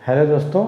Hello दोस्तों,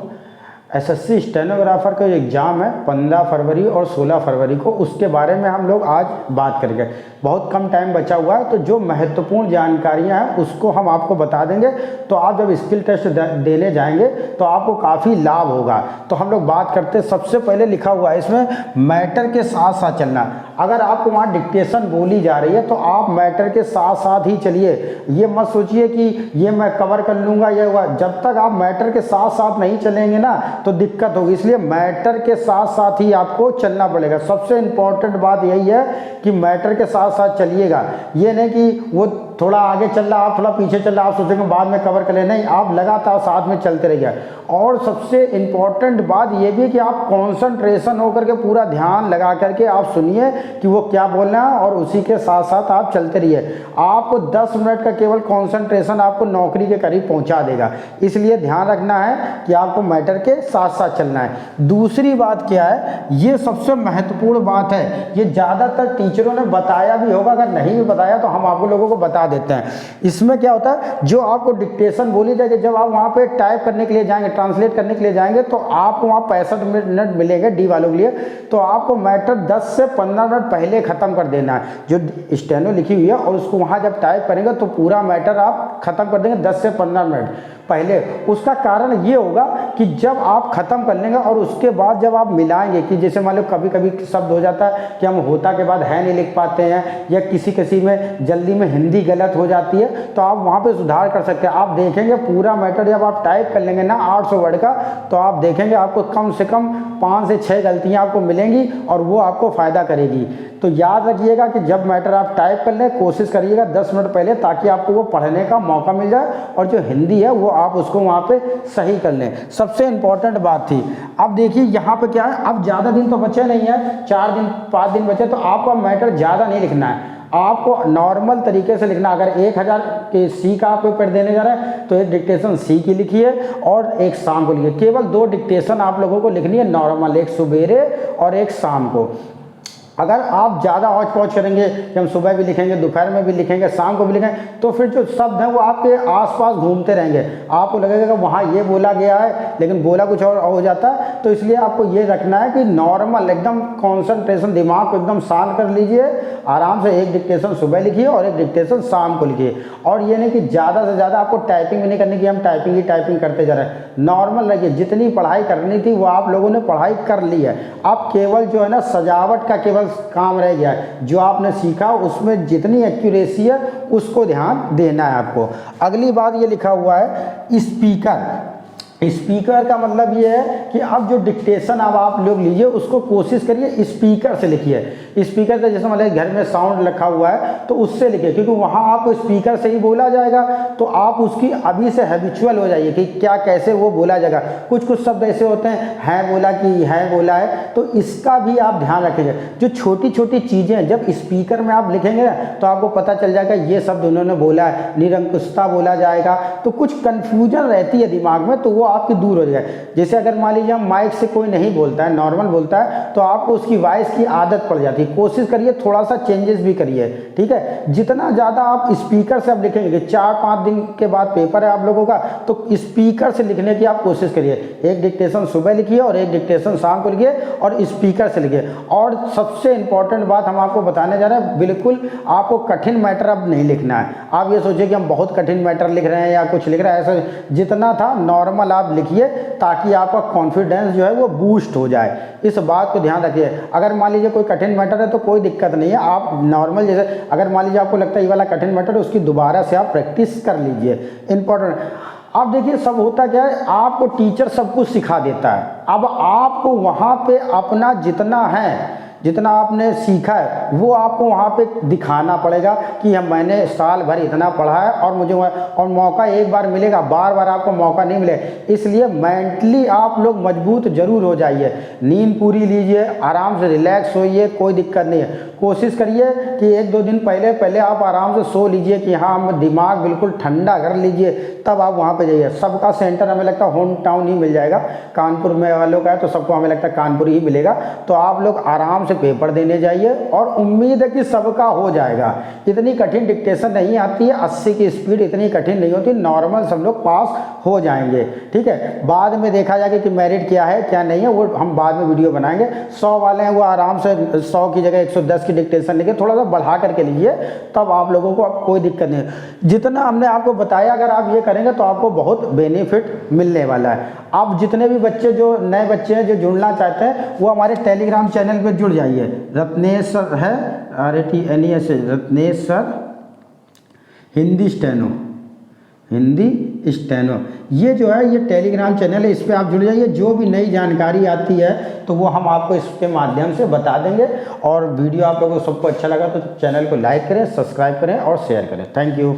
SSC stenographer का जो एग्ज़ाम है 15 फरवरी और 16 फरवरी को, उसके बारे में हम लोग आज बात करेंगे। बहुत कम टाइम बचा हुआ है, तो जो महत्वपूर्ण जानकारियां हैं उसको हम आपको बता देंगे। तो आप जब स्किल टेस्ट देने जाएंगे तो आपको काफ़ी लाभ होगा। तो हम लोग बात करते हैं, सबसे पहले लिखा हुआ है इसमें मैटर के साथ साथ चलना। अगर आपको वहाँ डिक्टेशन बोली जा रही है तो आप मैटर के साथ साथ ही चलिए। ये मत सोचिए कि ये मैं कवर कर लूँगा, ये हुआ। जब तक आप मैटर के साथ साथ नहीं चलेंगे ना तो दिक्कत होगी, इसलिए मैटर के साथ साथ ही आपको चलना पड़ेगा। सबसे इम्पोर्टेंट बात यही है कि मैटर के साथ साथ चलिएगा। ये नहीं कि वो थोड़ा आगे चल रहा, आप थोड़ा पीछे चल रहा, आप सोचेंगे बाद में कवर कर ले, नहीं, आप लगातार साथ में चलते रहिए। और सबसे इम्पॉर्टेंट बात यह भी है कि आप कॉन्सेंट्रेशन होकर के पूरा ध्यान लगा करके आप सुनिए कि वो क्या बोल रहे हैं और उसी के साथ साथ आप चलते रहिए। आपको 10 मिनट का केवल कॉन्सेंट्रेशन आपको नौकरी के करीब पहुंचा देगा, इसलिए ध्यान रखना है कि आपको मैटर के साथ साथ चलना है। दूसरी बात क्या है, ये सबसे महत्वपूर्ण बात है, ये ज़्यादातर टीचरों ने बताया भी होगा, अगर नहीं भी बताया तो हम आप लोगों को बता देते हैं। इसमें क्या होता है, जो आपको डिक्टेशन बोली जाएगी, जब आप वहाँ पे टाइप करने के लिए जाएंगे, ट्रांसलेट करने के लिए जाएंगे, तो आपको वहाँ 65 मिनट मिलेंगे डी वालों के लिए। तो आपको मैटर 10 से 15 मिनट पहले ख़त्म कर देना है, जो स्टेनो लिखी हुई है, और उसको वहाँ जब टाइप करेंगे तो पूरा मैटर आप ख़त्म कर देंगे 10 से 15 मिनट पहले। उसका कारण ये होगा कि जब आप ख़त्म कर लेंगे और उसके बाद जब आप मिलाएंगे, कि जैसे मान लो कभी कभी शब्द हो जाता है कि हम होता के बाद है नहीं लिख पाते हैं, या किसी में जल्दी में हिंदी गलत हो जाती है, तो आप वहाँ पे सुधार कर सकते हैं। आप देखेंगे पूरा मैटर जब आप टाइप कर लेंगे ना 800 वर्ड का, तो आप देखेंगे आपको कम से कम 5 से 6 गलतियाँ आपको मिलेंगी और वो आपको फ़ायदा करेगी। तो याद रखिएगा कि जब मैटर आप टाइप कर लें, कोशिश करिएगा 10 मिनट पहले, ताकि आपको वो पढ़ने का मौका मिल जाए और जो हिंदी है वो आप उसको वहाँ पे सही कर लें। सबसे इम्पॉर्टेंट बात थी। अब देखिए यहाँ पे क्या है, अब ज़्यादा दिन तो बचे नहीं है, 4 दिन 5 दिन बचे, तो आपका मैटर ज़्यादा नहीं लिखना है, आपको नॉर्मल तरीके से लिखना। अगर 1000 के सी का आप पेपर देने जा रहे हैं तो एक डिक्टेशन सी की लिखिए और एक शाम को लिखिए। केवल 2 डिक्टेशन आप लोगों को लिखनी है नॉर्मल, एक सवेरे और एक शाम को। अगर आप ज़्यादा हौच पौच करेंगे कि हम सुबह भी लिखेंगे, दोपहर में भी लिखेंगे, शाम को भी लिखेंगे, तो फिर जो शब्द हैं वो आपके आसपास घूमते रहेंगे। आपको लगेगा कि वहाँ ये बोला गया है लेकिन बोला कुछ और हो जाता है। तो इसलिए आपको ये रखना है कि नॉर्मल एकदम कॉन्सेंट्रेशन, दिमाग को एकदम शांत कर लीजिए, आराम से एक डिक्टेशन सुबह लिखिए और एक डिक्टेशन शाम को लिखिए। और ये नहीं कि ज़्यादा से ज़्यादा आपको टाइपिंग भी नहीं करनी कि हम टाइपिंग ही टाइपिंग करते जा रहे हैं। नॉर्मल रहिए, जितनी पढ़ाई करनी थी वो आप लोगों ने पढ़ाई कर ली है। अब केवल जो है ना सजावट का केवल काम रह गया है, जो आपने सीखा उसमें जितनी एक्यूरेसी है उसको ध्यान देना है आपको। अगली बात ये लिखा हुआ है स्पीकर। स्पीकर का मतलब ये है कि अब जो डिक्टेशन अब आप लोग लीजिए उसको कोशिश करिए स्पीकर से लिखिए। स्पीकर से, जैसे मतलब घर में साउंड रखा हुआ है तो उससे लिखिए, क्योंकि वहाँ आपको स्पीकर से ही बोला जाएगा। तो आप उसकी अभी से हैबिचुअल हो जाइए कि क्या कैसे वो बोला जाएगा। कुछ कुछ शब्द ऐसे होते हैं बोला कि है बोला है, तो इसका भी आप ध्यान रखिएगा। जो छोटी छोटी चीज़ें जब स्पीकर में आप लिखेंगे ना तो आपको पता चल जाएगा ये शब्द उन्होंने बोला है, निरंकुशता बोला जाएगा। तो कुछ कन्फ्यूजन रहती है दिमाग में, तो वो आपकी दूर हो जाए। जैसे अगर मान लीजिए हम माइक से कोई नहीं बोलता है, नॉर्मल बोलता है, तो आपको उसकी वॉइस की आदत पड़ जाती है। कोशिश करिए थोड़ा सा चेंजेस भी करिए, ठीक है। जितना ज़्यादा आप स्पीकर से अब लिखेंगे, 4-5 दिन के बाद पेपर है आप लोगों का, तो स्पीकर से लिखने की आप कोशिश करिए। एक डिक्टेशन सुबह लिखिए और एक डिक्टेशन शाम को लिखिए और स्पीकर से लिखिए। और सबसे इंपॉर्टेंट बात हम आपको बताने जा रहे हैं, बिल्कुल आपको कठिन मैटर अब नहीं लिखना है। आप ये सोचिए कि हम बहुत कठिन मैटर लिख रहे हैं या कुछ लिख रहे हैं, ऐसा जितना था नॉर्मल आप लिखिए, ताकि आपका कॉन्फिडेंस जो है वो बूस्ट हो जाए। इस बात को ध्यान रखिए। अगर मान लीजिए कोई कठिन मैटर है तो कोई दिक्कत नहीं है, आप नॉर्मल जैसे अगर मान लीजिए आपको लगता है ये वाला कठिन मैटर है, उसकी दोबारा से आप प्रैक्टिस कर लीजिए। इंपॉर्टेंट। अब देखिए सब होता क्या है, आपको टीचर सब कुछ सिखा देता है। अब आपको वहाँ पे अपना जितना आपने सीखा है वो आपको वहाँ पे दिखाना पड़ेगा कि मैंने साल भर इतना पढ़ा है और मुझे, और मौका एक बार मिलेगा, बार बार आपको मौका नहीं मिलेगा। इसलिए मेंटली आप लोग मजबूत जरूर हो जाइए, नींद पूरी लीजिए, आराम से रिलैक्स होइए, कोई दिक्कत नहीं है। कोशिश करिए कि 1-2 दिन पहले आप आराम से सो लीजिए कि हाँ, हम दिमाग बिल्कुल ठंडा कर लीजिए, तब आप वहाँ पे जाइए। सबका सेंटर हमें लगता है होम टाउन ही मिल जाएगा, कानपुर में वालों का है तो सबको हमें लगता है कानपुर ही मिलेगा। तो आप लोग आराम से पेपर देने जाइए और उम्मीद है कि सबका हो जाएगा। इतनी कठिन डिक्टेशन नहीं आती है, 80 की स्पीड इतनी कठिन नहीं होती, नॉर्मल सब लोग पास हो जाएंगे। ठीक है, बाद में देखा जाएगा कि मेरिट क्या है क्या नहीं है, वो हम बाद में वीडियो बनाएंगे। 100 वाले हैं वो आराम से 100 की जगह 110 की डिक्टेशन लेके थोड़ा सा बढ़ा करके लीजिए, तब आप लोगों को अब कोई दिक्कत नहीं। जितना हमने आपको बताया अगर आप ये करेंगे तो आपको बहुत बेनिफिट मिलने वाला है। आप जितने भी बच्चे जो नए बच्चे हैं जो जुड़ना चाहते हैं वो हमारे टेलीग्राम चैनल पे जुड़ जाइए। रत्नेश सर है, RATNES, Ratnesh sir Hindi steno, ये जो है ये टेलीग्राम चैनल है, इस पर आप जुड़ जाइए। जो भी नई जानकारी आती है तो वो हम आपको इसके माध्यम से बता देंगे। और वीडियो आप लोगों को सबको अच्छा लगा तो चैनल को लाइक करें, सब्सक्राइब करें और शेयर करें। Thank you.